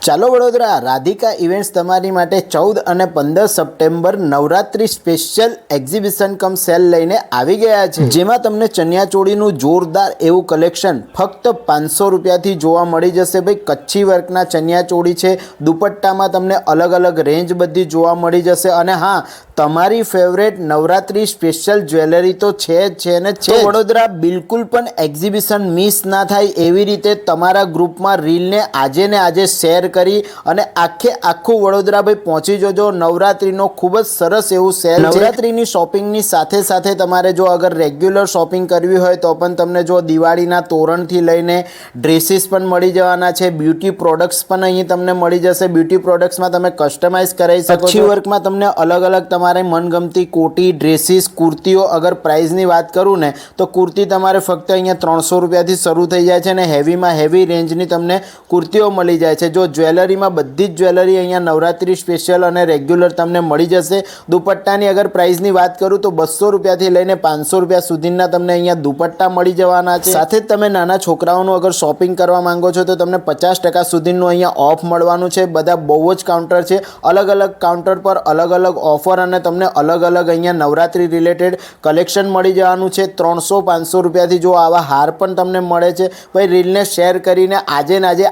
ચાલો વડોદરા રાધિકા ઇવેન્ટ્સ તમારી માટે 14 અને 15 સપ્ટેમ્બર નવરાત્રી સ્પેશિયલ એક્ઝિબિશન કમ સેલ લઈને આવી ગયા છે, જેમાં તમને ચણિયાચોળીનું જોરદાર એવું કલેક્શન ફક્ત 500 રૂપિયાથી જોવા મળી જશે। ભાઈ કચ્છી વર્કના ચણિયાચોળી છે, દુપટ્ટામાં તમને અલગ અલગ રેન્જ બધી જોવા મળી જશે। અને હા, તમારી ફેવરેટ નવરાત્રી સ્પેશિયલ જ્વેલરી તો છે જ છે ને છે। વડોદરા બિલકુલ પણ એક્ઝિબિશન મિસ ના થાય એવી રીતે તમારા ગ્રુપમાં રીલને આજે ને આજે શેર કરી અને આખું વડોદરા ભાઈ પહોંચી જજો। નવરાત્રીનો ખૂબ જ સરસ એવું સેલ છે। નવરાત્રીની શોપિંગની સાથે સાથે તમારે જો અગર રેગ્યુલર શોપિંગ કરવી હોય તો પણ તમને જો દિવાળીના તોરણથી લઈને ડ્રેસીસ પણ મળી જવાના છે, બ્યુટી પ્રોડક્ટ્સ પણ અહીં તમને મળી જશે। બ્યુટી પ્રોડક્ટ્સમાં તમે કસ્ટમાઇઝ કરાવી શકો છો। કચ્છી વર્કમાં તમને અલગ અલગ તમારે મનગમતી કોટી, ડ્રેસીસ, કુર્તીઓ, અગર પ્રાઇસની વાત કરું ને તો કુર્તી તમારે ફક્ત અહીંયા 300 રૂપિયાથી શરૂ થઈ જાય છે અને હેવીમાં હેવી રેન્જની તમને કુર્તીઓ મળી જાય છે। જો જ્વેલરીમાં બધી જ જ્વેલરી અહીંયા નવરાત્રી સ્પેશિયલ અને રેગ્યુલર તમને મળી જશે। દુપટ્ટાની અગર પ્રાઇસની વાત કરું તો 200 રૂપિયાથી લઈને 500 રૂપિયા સુધીના તમને અહીંયા દુપટ્ટા મળી જવાના છે। સાથે જ તમે નાના છોકરાઓનું અગર શોપિંગ કરવા માંગો છો તો તમને 50% સુધીનું અહીંયા ઓફ મળવાનું છે। બધા બહુ જ કાઉન્ટર છે, અલગ અલગ કાઉન્ટર પર અલગ અલગ ઓફર અને તમને અલગ અલગ અહીંયા નવરાત્રી રિલેટેડ કલેક્શન મળી જવાનું છે। 300-500 રૂપિયાથી જો આવા હાર પણ તમને મળે છે। ભાઈ રીલને શેર કરીને આજે ને આજે